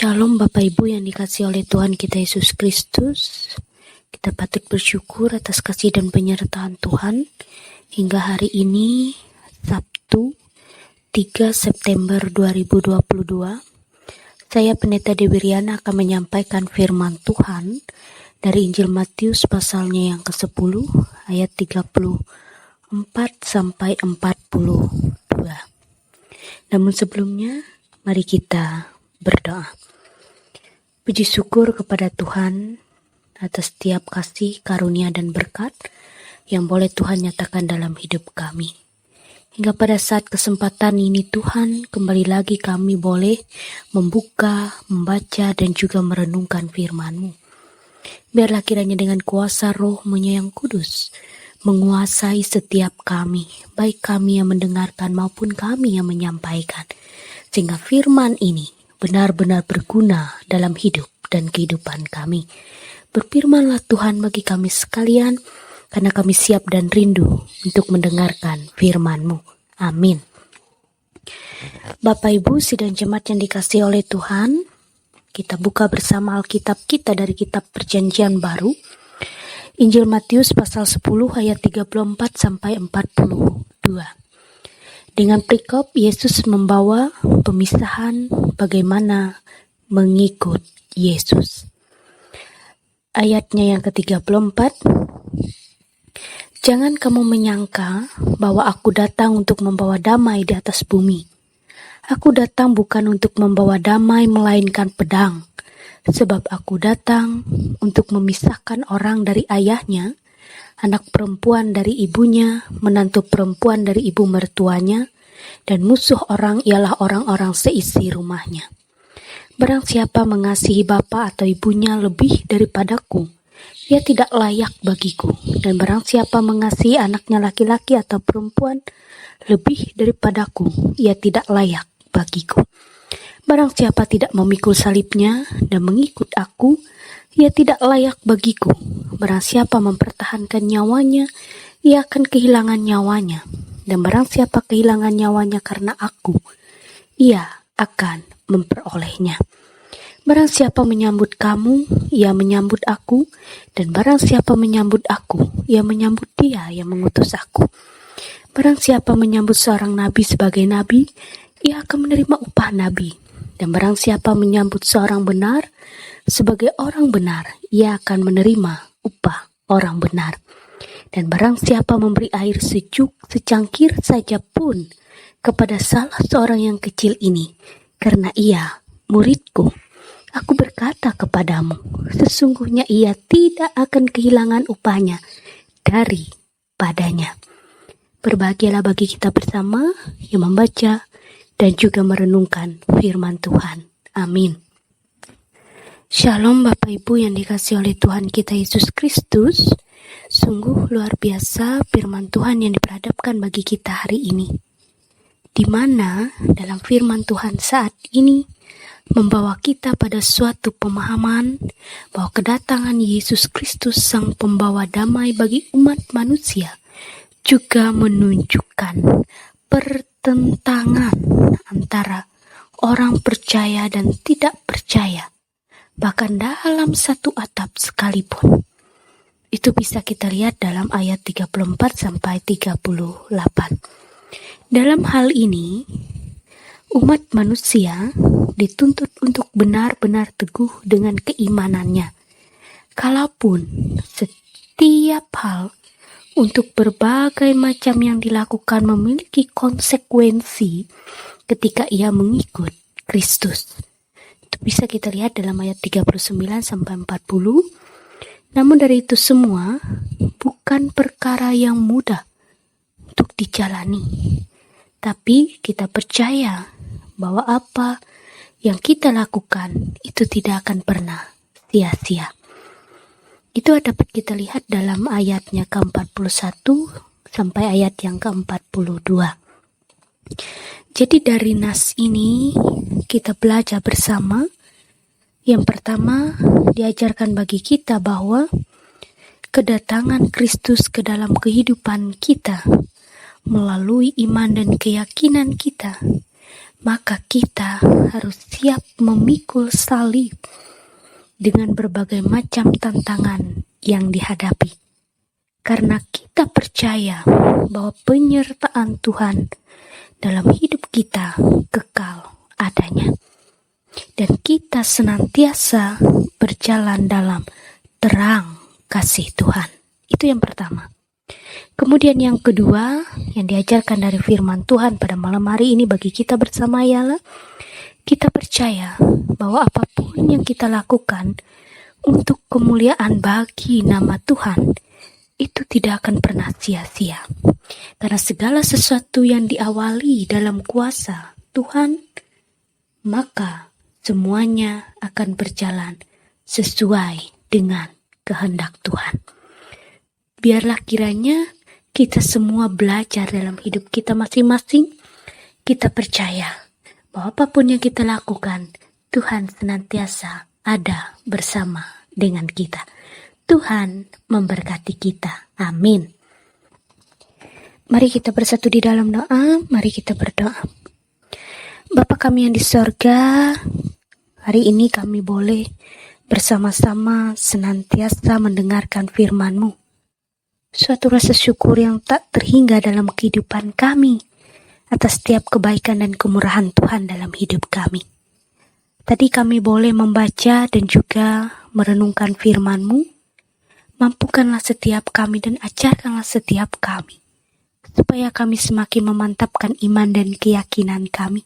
Shalom Bapak Ibu yang dikasihi oleh Tuhan kita Yesus Kristus. Kita patut bersyukur atas kasih dan penyertaan Tuhan hingga hari ini Sabtu 3 September 2022. Saya Pendeta Dewi Riana akan menyampaikan firman Tuhan dari Injil Matius pasalnya yang ke-10 ayat 34 sampai 42. Namun sebelumnya mari kita berdoa. Puji syukur kepada Tuhan atas setiap kasih, karunia, dan berkat yang boleh Tuhan nyatakan dalam hidup kami. Hingga pada saat kesempatan ini Tuhan, kembali lagi kami boleh membuka, membaca, dan juga merenungkan firman-Mu. Biarlah kiranya dengan kuasa Roh-Mu yang kudus, menguasai setiap kami, baik kami yang mendengarkan maupun kami yang menyampaikan, sehingga firman ini benar-benar berguna dalam hidup dan kehidupan kami. Berfirmanlah Tuhan bagi kami sekalian, karena kami siap dan rindu untuk mendengarkan firman-Mu. Amin. Bapak Ibu sidang jemaat yang dikasihi oleh Tuhan, kita buka bersama Alkitab kita dari kitab Perjanjian Baru, Injil Matius pasal 10 ayat 34 sampai 42. Dengan perikop Yesus membawa pemisahan bagaimana mengikut Yesus. Ayatnya yang ke-34. Jangan kamu menyangka bahwa aku datang untuk membawa damai di atas bumi. Aku datang bukan untuk membawa damai melainkan pedang. Sebab aku datang untuk memisahkan orang dari ayahnya, anak perempuan dari ibunya, menantu perempuan dari ibu mertuanya, dan musuh orang ialah orang-orang seisi rumahnya. Barang siapa mengasihi bapa atau ibunya lebih daripadaku, ia tidak layak bagiku. Dan barang siapa mengasihi anaknya laki-laki atau perempuan lebih daripadaku, ia tidak layak bagiku. Barang siapa tidak memikul salibnya dan mengikut aku, ia tidak layak bagiku. Barang siapa mempertahankan nyawanya, ia akan kehilangan nyawanya. Dan barang siapa kehilangan nyawanya karena aku, ia akan memperolehnya. Barang siapa menyambut kamu, ia menyambut aku. Dan barang siapa menyambut aku, ia menyambut dia yang mengutus aku. Barang siapa menyambut seorang nabi sebagai nabi, ia akan menerima upah nabi. Dan barang siapa menyambut seorang benar sebagai orang benar, ia akan menerima upah orang benar. Dan barang siapa memberi air sejuk secangkir saja pun kepada salah seorang yang kecil ini, karena ia muridku, aku berkata kepadamu, sesungguhnya ia tidak akan kehilangan upahnya daripadanya. Berbahagialah bagi kita bersama yang membaca dan juga merenungkan firman Tuhan. Amin. Shalom Bapak Ibu yang dikasihi oleh Tuhan kita Yesus Kristus. Sungguh luar biasa firman Tuhan yang diperhadapkan bagi kita hari ini, di mana dalam firman Tuhan saat ini membawa kita pada suatu pemahaman bahwa kedatangan Yesus Kristus Sang Pembawa Damai bagi umat manusia juga menunjukkan pertentangan antara orang percaya dan tidak percaya, bahkan dalam satu atap sekalipun. Itu bisa kita lihat dalam ayat 34 sampai 38. Dalam hal ini, umat manusia dituntut untuk benar-benar teguh dengan keimanannya. Kalaupun setiap hal untuk berbagai macam yang dilakukan memiliki konsekuensi ketika ia mengikut Kristus. Itu bisa kita lihat dalam ayat 39 sampai 40. Namun dari itu semua bukan perkara yang mudah untuk dijalani. Tapi kita percaya bahwa apa yang kita lakukan itu tidak akan pernah sia-sia. Itu dapat kita lihat dalam ayatnya ke-41 sampai ayat yang ke-42. Jadi dari nas ini kita belajar bersama. Yang pertama, diajarkan bagi kita bahwa kedatangan Kristus ke dalam kehidupan kita melalui iman dan keyakinan kita maka kita harus siap memikul salib dengan berbagai macam tantangan yang dihadapi. Karena kita percaya bahwa penyertaan Tuhan dalam hidup kita kekal adanya. Dan kita senantiasa berjalan dalam terang kasih Tuhan. Itu yang pertama. Kemudian yang kedua, yang diajarkan dari firman Tuhan pada malam hari ini bagi kita bersama ialah kita percaya bahwa apapun yang kita lakukan untuk kemuliaan bagi nama Tuhan, itu tidak akan pernah sia-sia. Karena segala sesuatu yang diawali dalam kuasa Tuhan, maka semuanya akan berjalan sesuai dengan kehendak Tuhan. Biarlah kiranya kita semua belajar dalam hidup kita masing-masing. Kita percaya bahwa apapun yang kita lakukan, Tuhan senantiasa ada bersama dengan kita. Tuhan memberkati kita. Amin. Mari kita bersatu di dalam doa. Mari kita berdoa. Bapa kami yang di sorga, hari ini kami boleh bersama-sama senantiasa mendengarkan firman-Mu. Suatu rasa syukur yang tak terhingga dalam kehidupan kami atas setiap kebaikan dan kemurahan Tuhan dalam hidup kami. Tadi kami boleh membaca dan juga merenungkan firman-Mu. Mampukanlah setiap kami dan ajarkanlah setiap kami, supaya kami semakin memantapkan iman dan keyakinan kami.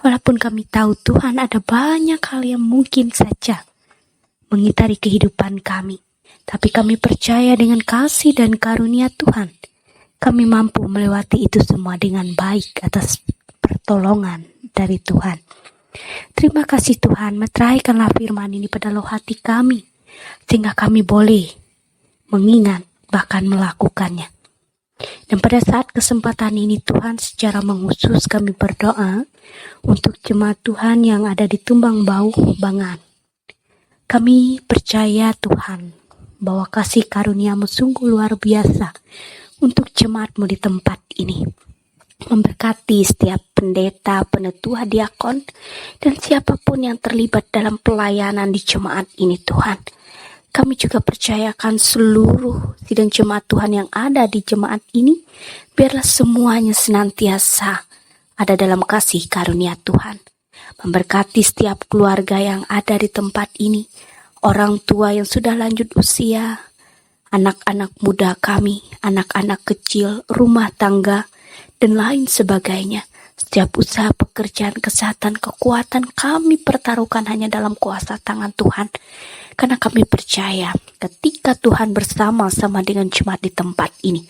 Walaupun kami tahu Tuhan ada banyak hal yang mungkin saja mengitari kehidupan kami, tapi kami percaya dengan kasih dan karunia Tuhan, kami mampu melewati itu semua dengan baik atas pertolongan dari Tuhan. Terima kasih Tuhan, meteraikanlah firman ini pada dalam hati kami, sehingga kami boleh mengingat bahkan melakukannya. Dan pada saat kesempatan ini Tuhan, secara mengkhusus kami berdoa untuk jemaat Tuhan yang ada di Tumbang Bau, Bangan. Kami percaya Tuhan bahwa kasih karunia-Mu sungguh luar biasa untuk jemaat-Mu di tempat ini. Memberkati setiap pendeta, penetua, diakon, dan siapapun yang terlibat dalam pelayanan di jemaat ini Tuhan. Kami juga percayakan seluruh sidang jemaat Tuhan yang ada di jemaat ini, biarlah semuanya senantiasa ada dalam kasih karunia Tuhan. Memberkati setiap keluarga yang ada di tempat ini, orang tua yang sudah lanjut usia, anak-anak muda kami, anak-anak kecil, rumah tangga, dan lain sebagainya. Setiap usaha, pekerjaan, kesehatan, kekuatan kami pertaruhkan hanya dalam kuasa tangan Tuhan. Karena kami percaya ketika Tuhan bersama-sama dengan jemaat di tempat ini,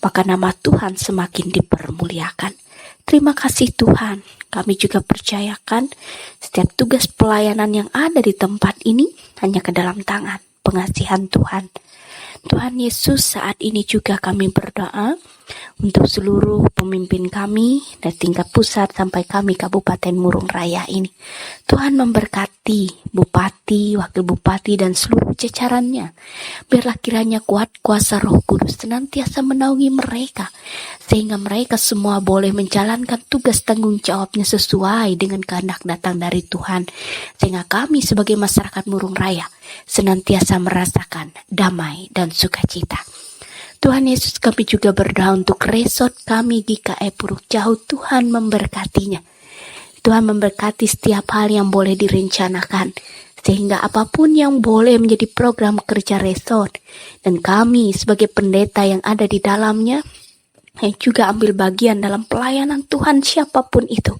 maka nama Tuhan semakin dipermuliakan. Terima kasih Tuhan. Kami juga percayakan setiap tugas pelayanan yang ada di tempat ini hanya ke dalam tangan pengasihan Tuhan. Tuhan Yesus, saat ini juga kami berdoa untuk seluruh pemimpin kami dari tingkat pusat sampai kami Kabupaten Murung Raya ini. Tuhan memberkati Bupati, Wakil Bupati dan seluruh jajarannya. Biarlah kiranya kuat kuasa Roh Kudus senantiasa menaungi mereka, sehingga mereka semua boleh menjalankan tugas tanggung jawabnya sesuai dengan kehendak datang dari Tuhan. Sehingga kami sebagai masyarakat Murung Raya senantiasa merasakan damai dan sukacita. Tuhan Yesus, kami juga berdoa untuk resort kami GKI Puruk Jauh. Tuhan memberkatinya. Tuhan memberkati setiap hal yang boleh direncanakan, sehingga apapun yang boleh menjadi program kerja resort, dan kami sebagai pendeta yang ada di dalamnya, yang juga ambil bagian dalam pelayanan Tuhan siapapun itu,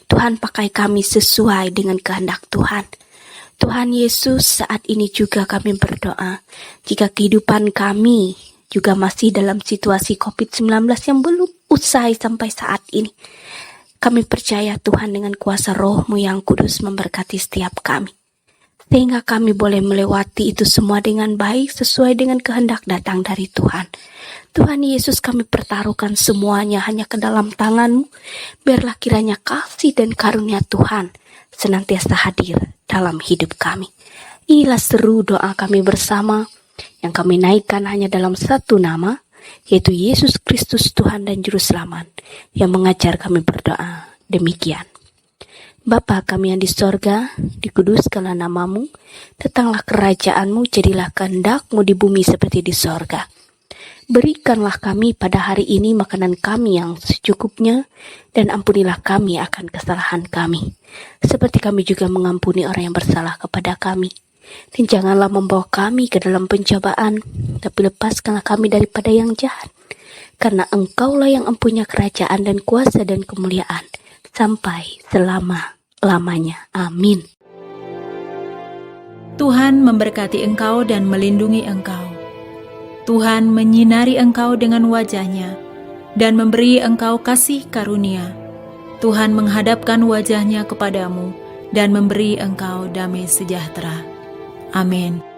Tuhan pakai kami sesuai dengan kehendak Tuhan. Tuhan Yesus, saat ini juga kami berdoa, jika kehidupan kami juga masih dalam situasi COVID-19 yang belum usai sampai saat ini, kami percaya Tuhan dengan kuasa Roh-Mu yang kudus memberkati setiap kami, sehingga kami boleh melewati itu semua dengan baik sesuai dengan kehendak datang dari Tuhan. Tuhan Yesus, kami pertaruhkan semuanya hanya ke dalam tangan-Mu. Biarlah kiranya kasih dan karunia Tuhan senantiasa hadir dalam hidup kami. Inilah seru doa kami bersama yang kami naikkan hanya dalam satu nama, yaitu Yesus Kristus Tuhan dan Juru Selamat, yang mengajar kami berdoa demikian. Bapa kami yang di sorga, dikuduskanlah namamu, datanglah kerajaan-Mu, jadilah kehendak-Mu di bumi seperti di sorga. Berikanlah kami pada hari ini makanan kami yang secukupnya, dan ampunilah kami akan kesalahan kami, seperti kami juga mengampuni orang yang bersalah kepada kami. Dan janganlah membawa kami ke dalam pencobaan, tapi lepaskanlah kami daripada yang jahat. Karena Engkaulah yang mempunyai kerajaan dan kuasa dan kemuliaan, sampai selama-lamanya. Amin. Tuhan memberkati engkau dan melindungi engkau. Tuhan menyinari engkau dengan wajah-Nya dan memberi engkau kasih karunia. Tuhan menghadapkan wajah-Nya kepadamu dan memberi engkau damai sejahtera. Amin.